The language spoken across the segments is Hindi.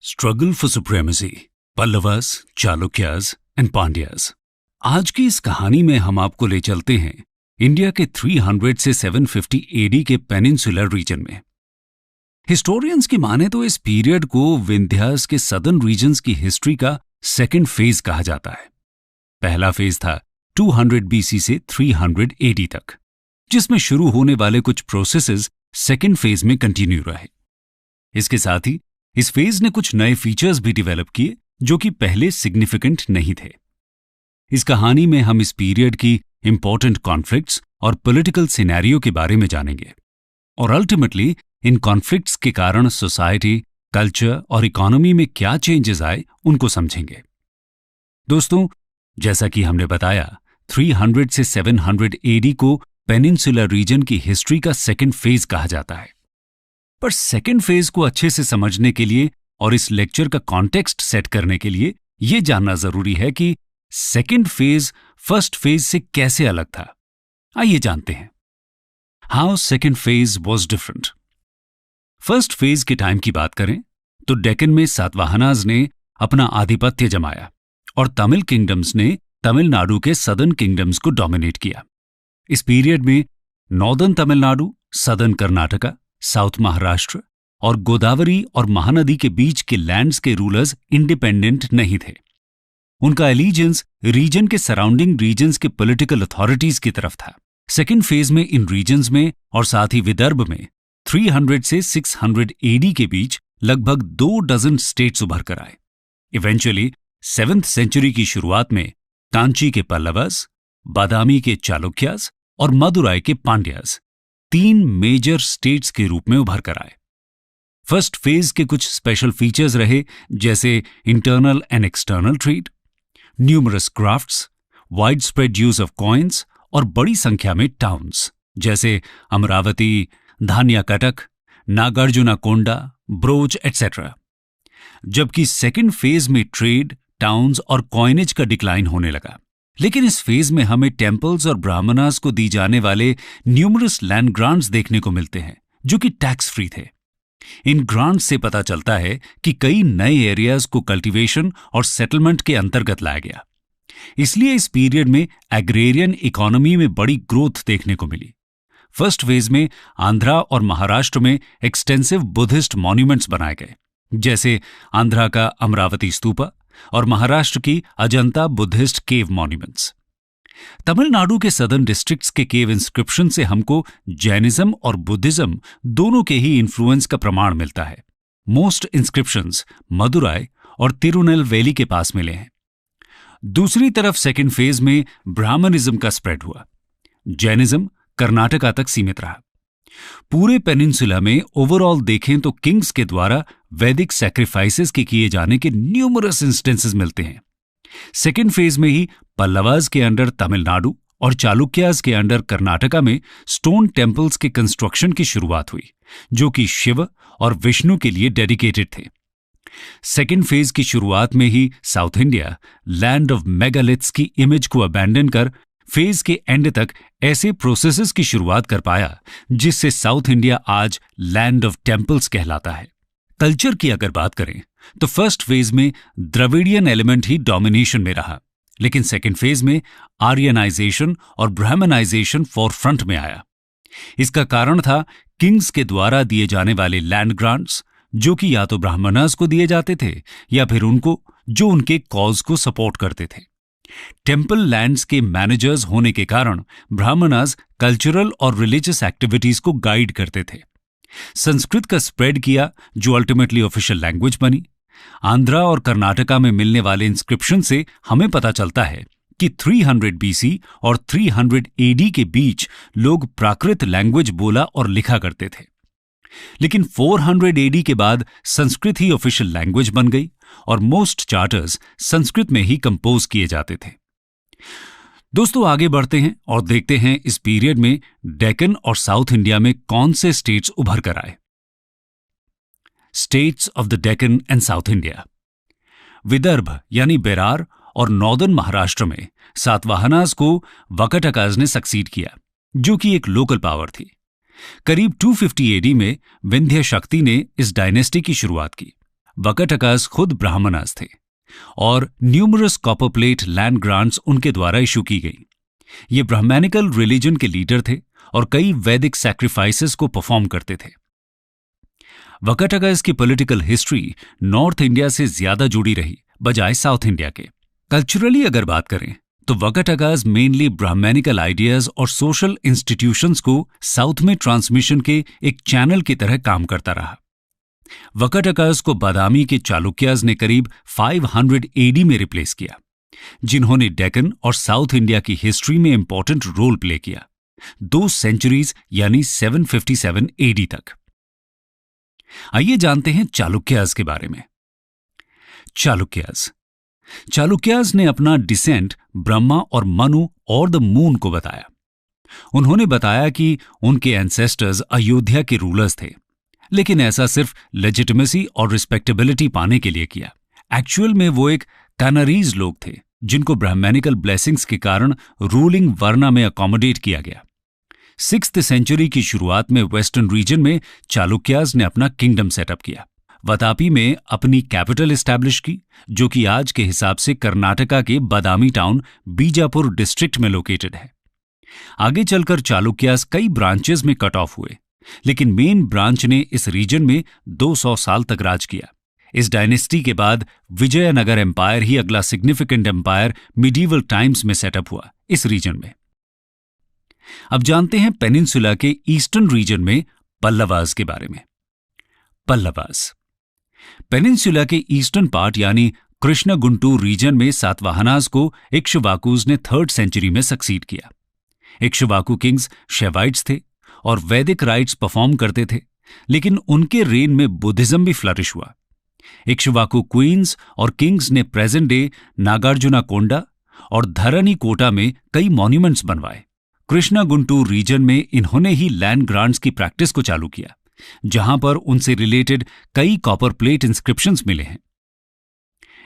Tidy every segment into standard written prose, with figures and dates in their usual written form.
Struggle for supremacy, Pallavas, Chalukyas and Pandyas. आज की इस कहानी में हम आपको ले चलते हैं इंडिया के 300 से 750 एडी के पेनिनसुलर रीजन में। हिस्टोरियंस की माने तो इस पीरियड को विंध्यास के सदर्न रीजन्स की हिस्ट्री का सेकेंड फेज कहा जाता है। पहला फेज था 200 बीसी से 300 एडी तक, जिसमें शुरू होने वाले कुछ प्रोसेसेस सेकेंड फेज में कंटिन्यू रहे। इसके साथ ही इस फेज ने कुछ नए फीचर्स भी डेवलप किए जो कि पहले सिग्निफिकेंट नहीं थे। इस कहानी में हम इस पीरियड की इंपॉर्टेंट कॉन्फ्लिक्ट्स और पॉलिटिकल सिनेरियो के बारे में जानेंगे और अल्टीमेटली इन कॉन्फ्लिक्ट्स के कारण सोसाइटी, कल्चर और इकोनॉमी में क्या चेंजेस आए उनको समझेंगे। दोस्तों, जैसा कि हमने बताया 300 से 700 एडी को पेनिनसुलर रीजन की हिस्ट्री का सेकेंड फेज कहा जाता है। पर सेकेंड फेज को अच्छे से समझने के लिए और इस लेक्चर का कॉन्टेक्स्ट सेट करने के लिए यह जानना जरूरी है कि सेकेंड फेज फर्स्ट फेज से कैसे अलग था। आइए जानते हैं how second phase was different. First phase के टाइम की बात करें तो डेक्कन में सातवाहनाज ने अपना आधिपत्य जमाया और तमिल किंगडम्स ने तमिलनाडु के सदर्न किंगडम्स को डोमिनेट किया। इस पीरियड में northern Tamil Nadu, southern Karnataka, south Maharashtra और गोदावरी और महानदी के बीच के लैंड्स के रूलर्स इंडिपेंडेंट नहीं थे। उनका एलिजेंस रीजन के सराउंडिंग रीजन्स के पॉलिटिकल अथॉरिटीज की तरफ था। सेकेंड फेज में इन रीजन्स में और साथ ही विदर्भ में 300 से 600 एडी के बीच लगभग 2 डजन स्टेट्स उभर कर आए। इवेंचुअली 7th सेंचुरी की शुरुआत में कांची के पल्लवास, बादामी के चालुक्यास और मदुराई के पांड्यास 3 मेजर स्टेट्स के रूप में उभर कर आए। फर्स्ट फेज के कुछ स्पेशल फीचर्स रहे, जैसे internal and external trade, numerous crafts, wide spread use of coins और बड़ी संख्या में टाउन्स जैसे अमरावती, धान्याकटक, नागार्जुनाकोंडा, ब्रोच एटसेट्रा। जबकि सेकेंड फेज में ट्रेड, टाउन्स और कॉइनेज का डिक्लाइन होने लगा। लेकिन इस फेज में हमें टेम्पल्स और ब्राह्मणास को दी जाने वाले न्यूमरस लैंड ग्रांट्स देखने को मिलते हैं जो कि टैक्स फ्री थे। इन ग्रांट्स से पता चलता है कि कई नए एरियाज को कल्टीवेशन और सेटलमेंट के अंतर्गत लाया गया। इसलिए इस पीरियड में एग्रेरियन इकोनॉमी में बड़ी ग्रोथ देखने को मिली। फर्स्ट फेज में आंध्रा और महाराष्ट्र में एक्सटेंसिव बुद्धिस्ट मॉन्यूमेंट्स बनाए गए, जैसे आंध्रा का अमरावती स्तूपा और महाराष्ट्र की अजंता बुद्धिस्ट केव मॉन्यूमेंट्स। तमिलनाडु के सदर्न डिस्ट्रिक्ट्स के केव इंस्क्रिप्शन से हमको जैनिज्म और बुद्धिज्म दोनों के ही इन्फ्लुएंस का प्रमाण मिलता है। मोस्ट इंस्क्रिप्शंस मदुराई और तिरुनेलवेली के पास मिले हैं। दूसरी तरफ सेकेंड फेज में ब्राह्मणिज्म का स्प्रेड हुआ। जैनिज्म कर्नाटका तक सीमित रहा। पूरे पेनिनसुला में ओवरऑल देखें तो किंग्स के द्वारा वैदिक सैक्रिफाइसेस के किए जाने के न्यूमरस इंस्टेंसेस मिलते हैं। सेकेंड फेज में ही पल्लवास के अंडर तमिलनाडु और चालुक्यास के अंडर कर्नाटका में स्टोन टेम्पल्स के कंस्ट्रक्शन की शुरुआत हुई, जो कि शिव और विष्णु के लिए डेडिकेटेड थे। सेकेंड फेज की शुरुआत में ही south India land of megaliths की इमेज को अबैंडन कर फेज के एंड तक ऐसे प्रोसेसेस की शुरुआत कर पाया जिससे साउथ इंडिया आज लैंड ऑफ टेम्पल्स कहलाता है। कल्चर की अगर बात करें तो फर्स्ट फेज में द्रविडियन एलिमेंट ही डोमिनेशन में रहा, लेकिन सेकेंड फेज में आर्यनाइजेशन और ब्राह्मणाइजेशन फोरफ्रंट में आया। इसका कारण था किंग्स के द्वारा दिए जाने वाले लैंड ग्रांट्स, जो कि या तो ब्राह्मणास को दिए जाते थे या फिर उनको जो उनके कॉज को सपोर्ट करते थे। टेम्पल लैंड्स के मैनेजर्स होने के कारण ब्राह्मणास कल्चरल और रिलीजियस एक्टिविटीज को गाइड करते थे। संस्कृत का स्प्रेड किया, जो अल्टीमेटली ऑफिशियल लैंग्वेज बनी। आंध्रा और कर्नाटका में मिलने वाले इंस्क्रिप्शन से हमें पता चलता है कि 300 बीसी और 300 एडी के बीच लोग प्राकृत लैंग्वेज बोला और लिखा करते थे। लेकिन 400 एडी के बाद संस्कृत ही ऑफिशियल लैंग्वेज बन गई और मोस्ट चार्टर्स संस्कृत में ही कंपोज किए जाते थे। दोस्तों, आगे बढ़ते हैं और देखते हैं इस पीरियड में डेक्कन और साउथ इंडिया में कौन से स्टेट्स उभर कर आए। States of the Deccan and south India. Vidarbha यानी बेरार और नॉर्दर्न महाराष्ट्र में सातवाहनास को वकटकाज ने सक्सीड किया, जो कि एक लोकल पावर थी। करीब 250 एडी में विंध्य शक्ति ने इस डायनेस्टी की शुरुआत की। वकाटकास खुद ब्राह्मणास थे और numerous copper plate land grants उनके द्वारा इशू की गई। ये ब्राह्मणिकल रिलीजन के लीडर थे और कई वैदिक सैक्रिफाइसेस को परफॉर्म करते थे। वकाटकास की पॉलिटिकल हिस्ट्री नॉर्थ इंडिया से ज्यादा जुड़ी रही बजाय साउथ इंडिया के। कल्चरली अगर बात करें तो वकाटकास मेनली ब्राह्मणिकल आइडियाज और सोशल इंस्टीट्यूशंस को साउथ में ट्रांसमिशन के एक चैनल की तरह काम करता रहा। वकाटकास को बादामी के चालुक्यास ने करीब 500 एडी में रिप्लेस किया, जिन्होंने डेक्कन और साउथ इंडिया की हिस्ट्री में इंपॉर्टेंट रोल प्ले किया 2 सेंचुरीज यानी 757 एडी तक। आइए जानते हैं चालुक्यास के बारे में। चालुक्यास ने अपना डिसेंट ब्रह्मा और मनु और द मून को बताया। उन्होंने बताया कि उनके एंसेस्टर्स अयोध्या के रूलर्स थे, लेकिन ऐसा सिर्फ लेजिटिमेसी और रिस्पेक्टेबिलिटी पाने के लिए किया। एक्चुअल में वो एक कानारीज लोग थे जिनको ब्राह्मणिकल ब्लेसिंग्स के कारण रूलिंग वर्ना में अकोमोडेट किया गया। 6th सेंचुरी की शुरुआत में वेस्टर्न रीजन में चालुक्यास ने अपना किंगडम सेटअप किया। वतापी में अपनी कैपिटल एस्टैब्लिश की, जो कि आज के हिसाब से कर्नाटका के बादामी टाउन बीजापुर डिस्ट्रिक्ट में लोकेटेड है। आगे चलकर चालुक्यास कई ब्रांचेस में कट ऑफ हुए, लेकिन मेन ब्रांच ने इस रीजन में 200 साल तक राज किया। इस डायनेस्टी के बाद विजयनगर एम्पायर ही अगला सिग्निफिकेंट एम्पायर मिडीवल टाइम्स में सेटअप हुआ इस रीजन में। अब जानते हैं पेनिनसुला के ईस्टर्न रीजन में पल्लवास के बारे में। पल्लवास पेनिनसुला के ईस्टर्न पार्ट यानी कृष्ण गुंटूर रीजन में सातवाहनास को इक्ष्वाकुस ने 3rd सेंचुरी में सक्सीड किया। इक्ष्वाकु किंग्स शैवाइट्स थे और वैदिक राइट्स परफॉर्म करते थे, लेकिन उनके रेन में बुद्धिज्म भी फ्लरिश हुआ। इक्ष्वाकु क्वींस और किंग्स ने प्रेजेंट डे नागार्जुना कोंडा और धरनी कोटा में कई मॉन्यूमेंट्स बनवाए। कृष्णा गुंटूर रीजन में इन्होंने ही लैंड ग्रांट्स की प्रैक्टिस को चालू किया, जहां पर उनसे रिलेटेड कई कॉपर प्लेट इंस्क्रिप्शंस मिले हैं।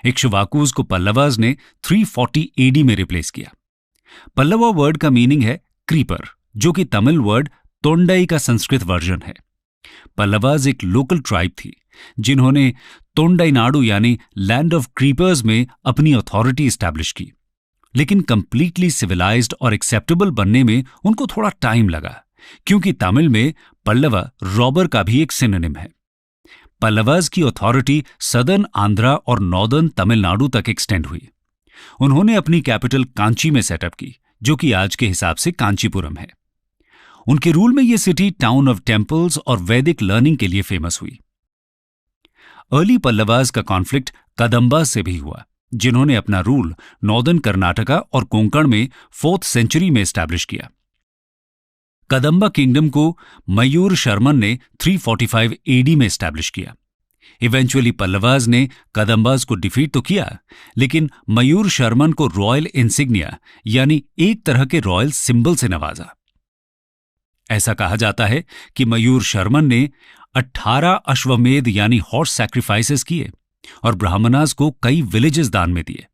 इक्ष्वाकुस को पल्लवास ने 340 एडी में रिप्लेस किया। पल्लवा वर्ड का मीनिंग है क्रीपर, जो कि तमिल वर्ड तोंडई का संस्कृत वर्जन है। पल्लवास एक लोकल ट्राइब थी जिन्होंने तोंडाईनाडु यानी लैंड ऑफ क्रीपर्स में अपनी अथॉरिटी एस्टैब्लिश की, लेकिन कंप्लीटली सिविलाइज्ड और एक्सेप्टेबल बनने में उनको थोड़ा टाइम लगा, क्योंकि तमिल में पल्लवा रॉबर का भी एक सिनोनिम है। पल्लवास की अथॉरिटी सदर्न आंध्रा और नॉर्दर्न तमिलनाडु तक एक्सटेंड हुई। उन्होंने अपनी कैपिटल कांची में सेटअप की, जो कि आज के हिसाब से कांचीपुरम है। उनके रूल में यह सिटी टाउन ऑफ टेम्पल्स और वैदिक लर्निंग के लिए फेमस हुई। अर्ली पल्लवास का कॉन्फ्लिक्ट कदंबा से भी हुआ, जिन्होंने अपना रूल नॉर्दर्न कर्नाटका और कोंकण में 4th सेंचुरी में एस्टैब्लिश किया। कदंबा किंगडम को मयूर शर्मन ने 345 एडी में एस्टैब्लिश किया। इवेंचुअली पल्लवास ने कदंबास को डिफीट तो किया, लेकिन मयूर शर्मन को रॉयल इंसिग्निया यानी एक तरह के रॉयल सिंबल से नवाजा। ऐसा कहा जाता है कि मयूर शर्मन ने 18 अश्वमेध यानी हॉर्स सैक्रिफाइसेस किए और ब्राह्मणास को कई विलेजेस दान में दिए।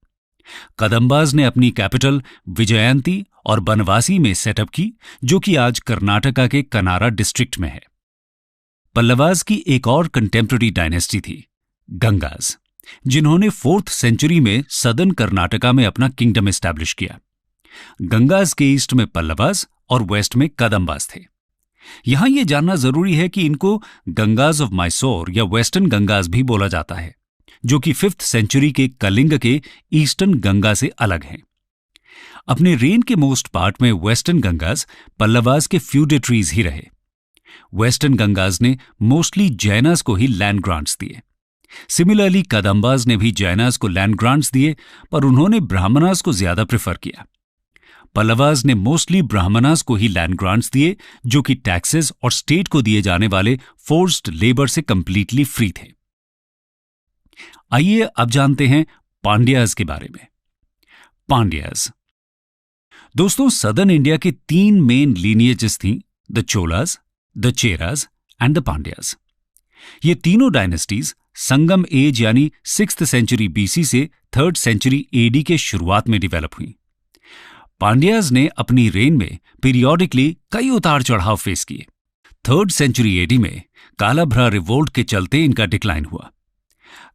कदंबास ने अपनी कैपिटल विजयंती और बनवासी में सेटअप की, जो कि आज कर्नाटका के कनारा डिस्ट्रिक्ट में है। पल्लवास की एक और कंटेम्पररी डायनेस्टी थी गंगास, जिन्होंने 4th सेंचुरी में सदर्न कर्नाटका में अपना किंगडम एस्टैब्लिश किया। गंगास के ईस्ट में पल्लवास और वेस्ट में कदंबास थे। यहां यह जानना जरूरी है कि इनको गंगास ऑफ मैसूर या वेस्टर्न गंगास भी बोला जाता है, जो कि 5th सेंचुरी के कलिंग के ईस्टर्न गंगा से अलग हैं। अपने रेन के मोस्ट पार्ट में वेस्टर्न गंगास पल्लवास के फ्यूडेटरीज ही रहे। वेस्टर्न गंगास ने मोस्टली जैनास को ही लैंड ग्रांट्स दिए। सिमिलरली कदंबास ने भी जैनास को लैंड ग्रांट्स दिए, पर उन्होंने ब्राह्मणास को ज्यादा प्रेफर किया। पल्लवास ने मोस्टली ब्राह्मणास को ही लैंड ग्रांट्स दिए, जो कि टैक्सेस और स्टेट को दिए जाने वाले फोर्स्ड लेबर से कंप्लीटली फ्री थे। आइए अब जानते हैं पांड्यास के बारे में। पांड्यास दोस्तों, सदर्न इंडिया के 3 मेन लीनिएजेस थीं, the Cholas, the Cheras and the Pandyas. ये तीनों डायनेस्टीज संगम एज यानी 6th सेंचुरी बीसी से 3rd सेंचुरी एडी के शुरुआत में डेवलप हुई। पांड्यास ने अपनी रेन में पीरियोडिकली कई उतार चढ़ाव फेस किए। 3rd सेंचुरी एडी में कालाभ्रा रिवोल्ट के चलते इनका डिक्लाइन हुआ।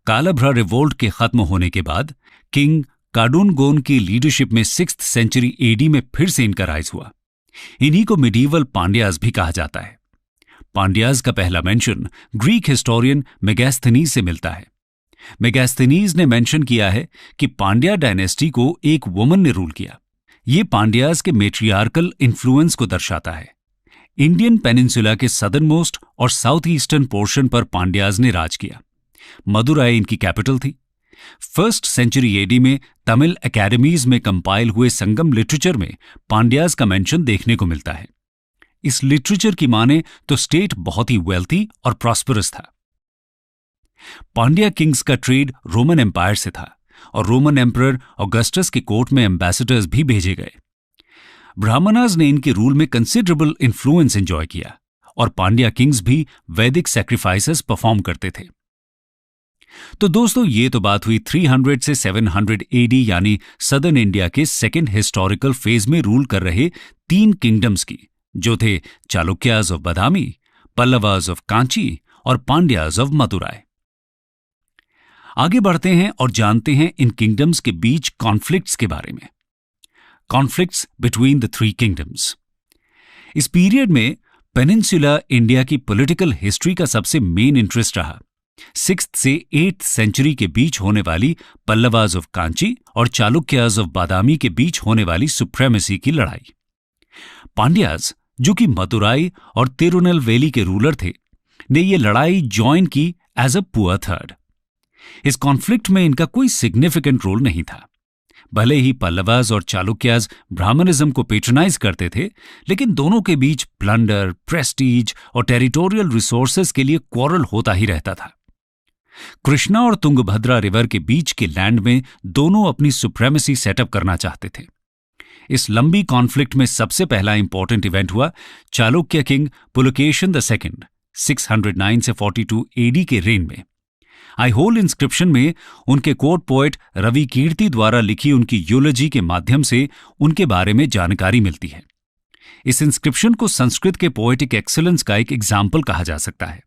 कालाभ्रा रिवोल्ट के खत्म होने के बाद किंग काडुनगोन की लीडरशिप में 6th सेंचुरी एडी में फिर से इनका राइज हुआ। इन्हीं को मिडीवल पांड्याज भी कहा जाता है। पांड्याज का पहला मेंशन ग्रीक हिस्टोरियन मेगास्थनीज से मिलता है। मेगास्थनीज ने मेंशन किया है कि पांड्या डायनेस्टी को एक वुमन ने रूल किया। ये पांड्याज के मेट्रियार्कल इन्फ्लुएंस को दर्शाता है। इंडियन पेनिनसुला के सदर्न मोस्ट और साउथ ईस्टर्न पोर्शन पर पांड्याज ने राज किया। मदुराई इनकी कैपिटल थी। 1st सेंचुरी एडी में तमिल एकेडमीज में कंपाइल हुए संगम लिटरेचर में पांड्याज का मेंशन देखने को मिलता है। इस लिटरेचर की माने तो स्टेट बहुत ही वेल्थी और प्रॉस्परस था। पांड्या किंग्स का ट्रेड रोमन एम्पायर से था और रोमन एम्परर ऑगस्टस के कोर्ट में एम्बेसडर्स भी भेजे गए। ब्राह्मणास ने इनके रूल में कंसिडरेबल इन्फ्लुएंस एंजॉय किया और पांड्या किंग्स भी वैदिक सैक्रिफाइसेस परफॉर्म करते थे। तो दोस्तों, ये तो बात हुई 300 से 700 एडी यानी सदर्न इंडिया के सेकेंड हिस्टोरिकल फेज में रूल कर रहे 3 किंगडम्स की, जो थे Chalukyas of Badami, Pallavas of Kanchi और पांड्याज ऑफ मदुराई। आगे बढ़ते हैं और जानते हैं इन किंगडम्स के बीच कॉन्फ्लिक्ट्स के बारे में। Conflicts between the 3 kingdoms. इस पीरियड में पेनिनसुला इंडिया की पॉलिटिकल हिस्ट्री का सबसे मेन इंटरेस्ट रहा 6th से 8th सेंचुरी के बीच होने वाली पल्लवाज ऑफ कांची और चालुक्याज ऑफ बादामी के बीच होने वाली सुप्रेमेसी की लड़ाई। पांड्याज, जो कि मदुराई और तिरुनेलवेली के रूलर थे, ने यह लड़ाई ज्वाइन की एज अ पुअर थर्ड। इस कॉन्फ्लिक्ट में इनका कोई सिग्निफिकेंट रोल नहीं था। भले ही पल्लवाज और चालुक्याज ब्राह्मणिज्म को पेट्रोनाइज करते थे, लेकिन दोनों के बीच प्लंडर, प्रेस्टीज और टेरिटोरियल रिसोर्सेज के लिए क्वारल होता ही रहता था। कृष्णा और तुंगभद्रा रिवर के बीच के लैंड में दोनों अपनी सुप्रेमेसी सेटअप करना चाहते थे। इस लंबी कॉन्फ्लिक्ट में सबसे पहला इंपॉर्टेंट इवेंट हुआ चालुक्य किंग पुलकेशन II 609 से 42 एडी के रेन में। आईहोल इंस्क्रिप्शन में उनके कोर्ट पोएट रवि कीर्ति द्वारा लिखी उनकी यूलॉजी के माध्यम से उनके बारे में जानकारी मिलती है। इस इंस्क्रिप्शन को संस्कृत के पोएटिक एक्सीलेंस का एक एग्जाम्पल कहा जा सकता है।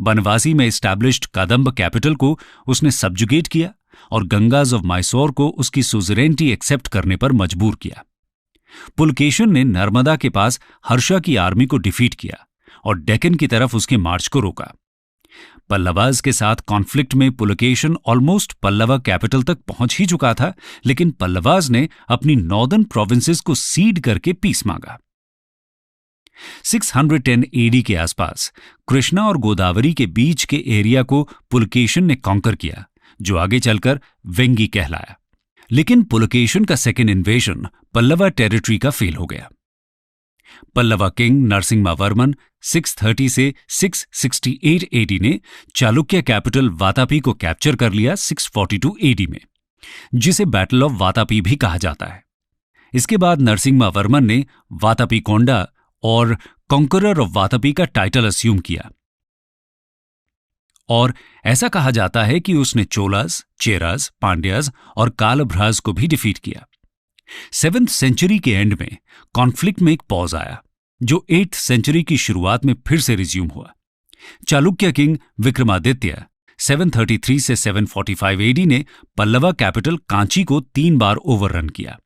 बनवासी में एस्टैब्लिश्ड कदंब कैपिटल को उसने सब्जुगेट किया और गंगाज ऑफ मैसूर को उसकी सुजरेनिटी एक्सेप्ट करने पर मजबूर किया। पुलकेशन ने नर्मदा के पास हर्षा की आर्मी को डिफीट किया और डेक्कन की तरफ उसके मार्च को रोका। पल्लवाज के साथ कॉन्फ्लिक्ट में पुलकेशन ऑलमोस्ट पल्लवा कैपिटल तक पहुंच ही चुका था, लेकिन पल्लवाज ने अपनी नॉर्दर्न प्रोविंसेस को सीड करके पीस मांगा। 610 एडी के आसपास कृष्णा और गोदावरी के बीच के एरिया को पुलकेशन ने कॉन्कर किया, जो आगे चलकर वेंगी कहलाया। लेकिन पुलकेशन का सेकेंड इन्वेजन पल्लवा टेरिटरी का फेल हो गया। पल्लवा किंग नरसिम्हावर्मन 630 से 668 एडी ने चालुक्य कैपिटल वातापी को कैप्चर कर लिया 642 एडी में, जिसे बैटल ऑफ वातापी भी कहा जाता है। इसके बाद नरसिम्हावर्मन ने वातापी कोंडा और कॉन्करर ऑफ वातापी का टाइटल अस्यूम किया और ऐसा कहा जाता है कि उसने चोलाज, चेराज, पांड्याज और कालभ्राज को भी डिफीट किया। 7th सेंचुरी के एंड में कॉन्फ्लिक्ट में एक पॉज आया, जो 8th सेंचुरी की शुरुआत में फिर से रिज्यूम हुआ। चालुक्य किंग विक्रमादित्य 733 से 745 एडी ने पल्लवा कैपिटल कांची को 3 बार ओवररन किया।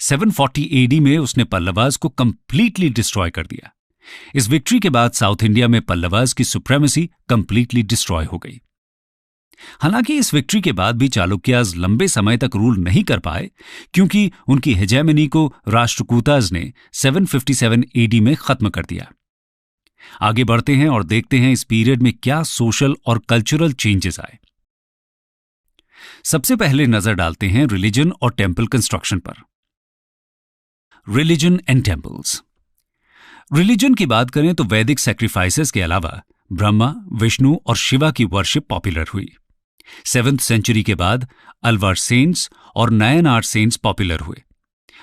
740 एडी में उसने पल्लवाज को कंप्लीटली डिस्ट्रॉय कर दिया। इस विक्ट्री के बाद साउथ इंडिया में पल्लवाज की सुप्रेमेसी कंप्लीटली डिस्ट्रॉय हो गई। हालांकि इस विक्ट्री के बाद भी चालुक्याज लंबे समय तक रूल नहीं कर पाए, क्योंकि उनकी हेजेमनी को राष्ट्रकूताज ने 757 एडी में खत्म कर दिया। आगे बढ़ते हैं और देखते हैं इस पीरियड में क्या सोशल और कल्चरल चेंजेस आए। सबसे पहले नजर डालते हैं रिलीजन और टेम्पल कंस्ट्रक्शन पर। Religion and temples. रिलीजन की बात करें तो वैदिक सैक्रिफाइसेस के अलावा ब्रह्मा, विष्णु और शिवा की वर्शिप पॉपुलर हुई। 7th सेंचुरी के बाद अलवार सेंट्स और नायनार सेंट्स पॉपुलर हुए।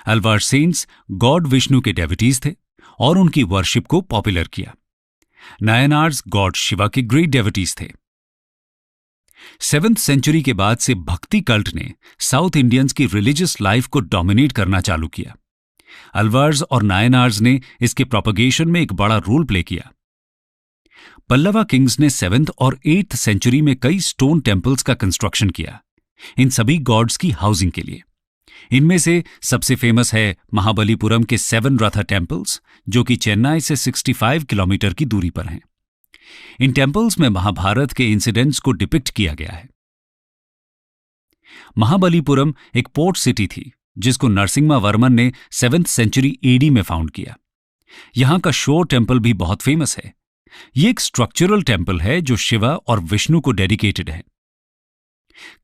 अलवार सेंट्स गॉड विष्णु के डेविटीज थे और उनकी वर्शिप को पॉपुलर किया। नायनार्स गॉड शिवा के ग्रेट डेविटीज थे। 7th सेंचुरी के बाद से भक्ति कल्ट ने साउथ इंडियंस की रिलीजियस लाइफ को डोमिनेट करना चालू किया। अलवार्स और नायनार्स ने इसके प्रोपगेशन में एक बड़ा रोल प्ले किया। पल्लवा किंग्स ने 7th और 8th सेंचुरी में कई स्टोन टेम्पल्स का कंस्ट्रक्शन किया, इन सभी गॉड्स की हाउसिंग के लिए। इनमें से सबसे फेमस है महाबलीपुरम के 7 रथा टेम्पल्स, जो कि चेन्नई से 65 किलोमीटर की दूरी पर हैं। इन टेम्पल्स में महाभारत के इंसिडेंट्स को डिपिक्ट किया गया है। महाबलीपुरम एक पोर्ट सिटी थी जिसको नरसिम्हा वर्मन ने 7th सेंचुरी एडी में फाउंड किया। यहां का शोर टेम्पल भी बहुत फेमस है। ये एक स्ट्रक्चरल टेम्पल है जो शिवा और विष्णु को डेडिकेटेड है।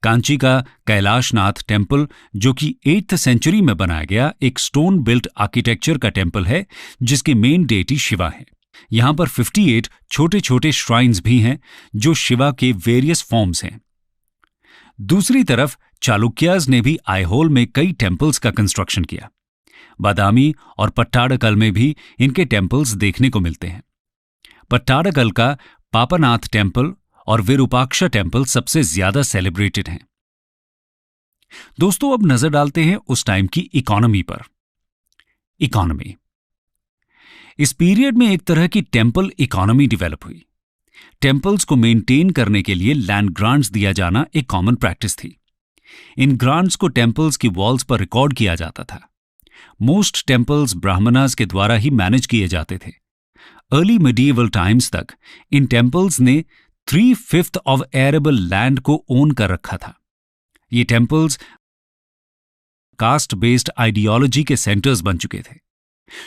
कांची का कैलाशनाथ टेम्पल, जो कि 8th सेंचुरी में बनाया गया एक स्टोन बिल्ट आर्किटेक्चर का टेम्पल है, जिसके मेन डेटी शिवा है। यहां पर 58 छोटे छोटे श्राइन्स भी हैं जो शिवा के वेरियस फॉर्म्स हैं। दूसरी तरफ चालुक्याज ने भी आइहोल में कई टेम्पल्स का कंस्ट्रक्शन किया। बादामी और पट्टाडकल में भी इनके टेम्पल्स देखने को मिलते हैं। पट्टाडकल का पापनाथ टेम्पल और विरूपाक्षा टेम्पल सबसे ज्यादा सेलिब्रेटेड हैं। दोस्तों, अब नजर डालते हैं उस टाइम की इकोनॉमी पर। इकोनॉमी, इस पीरियड में एक तरह की टेम्पल इकोनॉमी डेवलप हुई। टेम्पल्स को मेंटेन करने के लिए लैंड ग्रांट्स दिया जाना एक कॉमन प्रैक्टिस थी। इन ग्रांट्स को टेम्पल्स की वॉल्स पर रिकॉर्ड किया जाता था। मोस्ट टेम्पल्स ब्राह्मणास के द्वारा ही मैनेज किए जाते थे। अर्ली मिडीवल टाइम्स तक इन टेम्पल्स ने 3/5 ऑफ एरेबल लैंड को ओन कर रखा था। ये टेम्पल्स कास्ट बेस्ड आइडियोलॉजी के सेंटर्स बन चुके थे।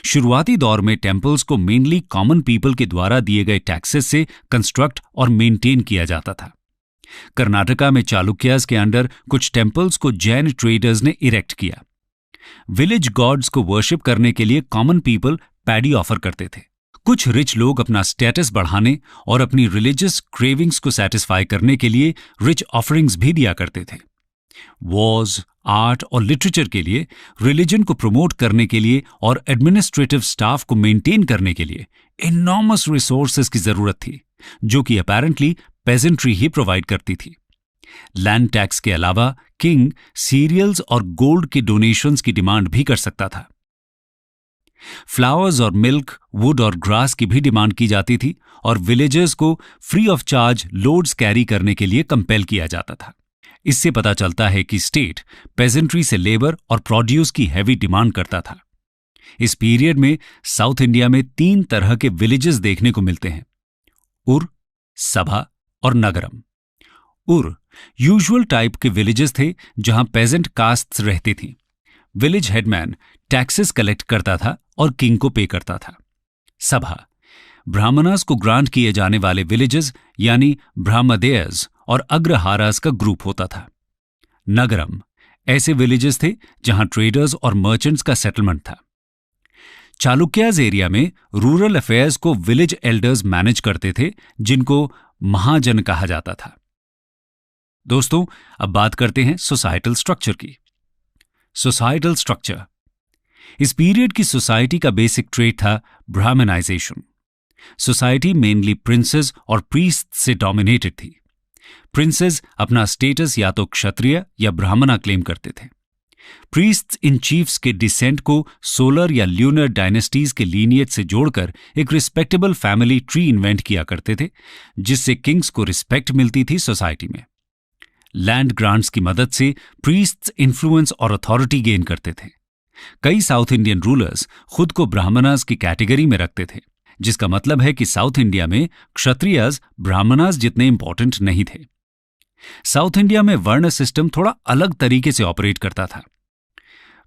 शुरुआती दौर में टेम्पल्स को मेनली कॉमन पीपल के द्वारा दिए गए टैक्सेस से कंस्ट्रक्ट और मेंटेन किया जाता था। कर्नाटका में चालुक्यास के अंडर कुछ टेम्पल्स को जैन ट्रेडर्स ने इरेक्ट किया। विलेज गॉड्स को वर्शिप करने के लिए कॉमन पीपल पैडी ऑफर करते थे। कुछ रिच लोग अपना स्टेटस बढ़ाने और अपनी रिलीजियस क्रेविंग्स को सेटिस्फाई करने के लिए रिच ऑफरिंग्स भी दिया करते थे। वॉर्स, आर्ट और लिटरेचर के लिए, रिलीजन को प्रमोट करने के लिए और एडमिनिस्ट्रेटिव स्टाफ को मेंटेन करने के लिए इनॉर्मस रिसोर्सेज की जरूरत थी, जो कि अपेरेंटली पेजेंट्री ही प्रोवाइड करती थी। लैंड टैक्स के अलावा किंग सीरियल्स और गोल्ड के डोनेशंस की डिमांड भी कर सकता था। फ्लावर्स और मिल्क, वुड और ग्रास की भी डिमांड की जाती थी और विलेजर्स को free of charge loads carry करने के लिए कंपेल किया जाता था। इससे पता चलता है कि स्टेट पेजेंट्री से लेबर और प्रोड्यूस की हैवी डिमांड करता था। इस पीरियड में साउथ इंडिया में 3 तरह के विलेजेस देखने को मिलते हैं: उर, सभा और नगरम। उर यूजुअल टाइप के विलेजेस थे जहां पेजेंट कास्ट्स रहती थीं। विलेज हेडमैन टैक्सेस कलेक्ट करता था और किंग को पे करता था। सभा ब्राह्मणास को ग्रांट किए जाने वाले विलेजेस यानी ब्राह्मदेयस और अग्रहारास का ग्रुप होता था। नगरम ऐसे विलेजेस थे जहां ट्रेडर्स और मर्चेंट्स का सेटलमेंट था। चालुक्याज एरिया में रूरल अफेयर्स को विलेज एल्डर्स मैनेज करते थे, जिनको महाजन कहा जाता था। दोस्तों, अब बात करते हैं सोसाइटल स्ट्रक्चर की। सोसाइटल स्ट्रक्चर, इस पीरियड की सोसाइटी का बेसिक ट्रेट था ब्राह्मणाइजेशन। सोसाइटी मेनली प्रिंसेस और प्रीस्ट से डोमिनेटेड थी। प्रिंसेस अपना स्टेटस या तो क्षत्रिय या ब्राह्मणा क्लेम करते थे। प्रीस्ट्स इन चीफ्स के डिसेंट को सोलर या ल्यूनर डायनेस्टीज के लीनिएज से जोड़कर एक रिस्पेक्टेबल फैमिली ट्री इन्वेंट किया करते थे, जिससे किंग्स को रिस्पेक्ट मिलती थी सोसाइटी में। लैंड ग्रांट्स की मदद से प्रीस्ट्स इन्फ्लुएंस और अथॉरिटी गेन करते थे। कई साउथ इंडियन रूलर्स खुद को ब्राह्मणास की कैटेगरी में रखते थे, जिसका मतलब है कि साउथ इंडिया में क्षत्रियस ब्राह्मणास जितने इंपॉर्टेंट नहीं थे। साउथ इंडिया में वर्ण सिस्टम थोड़ा अलग तरीके से ऑपरेट करता था।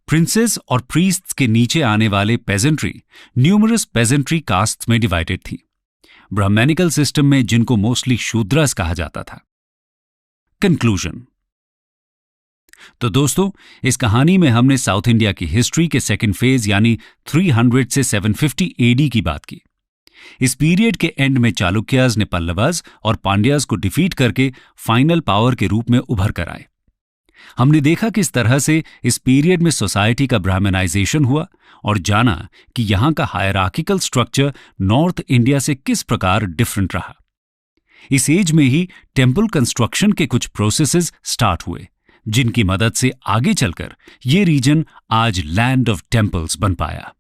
प्रिंसेस और प्रीस्ट्स के नीचे आने वाले पेजेंट्री न्यूमरस पेजेंट्री कास्ट्स में डिवाइडेड थी। ब्राह्मणिकल सिस्टम में जिनको मोस्टली शूद्रस कहा जाता था। कंक्लूजन। तो दोस्तों, इस कहानी में हमने साउथ इंडिया की हिस्ट्री के सेकेंड फेज यानी 300 से 750 एडी की बात की। इस पीरियड के एंड में चालुक्यास ने पल्लवास और पांड्यास को डिफीट करके फाइनल पावर के रूप में उभर कर आए। हमने देखा किस तरह से इस पीरियड में सोसाइटी का ब्राह्मणाइजेशन हुआ और जाना कि यहां का हायरार्किकल स्ट्रक्चर नॉर्थ इंडिया से किस प्रकार डिफरेंट रहा। इस एज में ही टेम्पल कंस्ट्रक्शन के कुछ प्रोसेसेस स्टार्ट हुए, जिनकी मदद से आगे चलकर ये रीजन आज लैंड ऑफ टेम्पल्स बन पाया।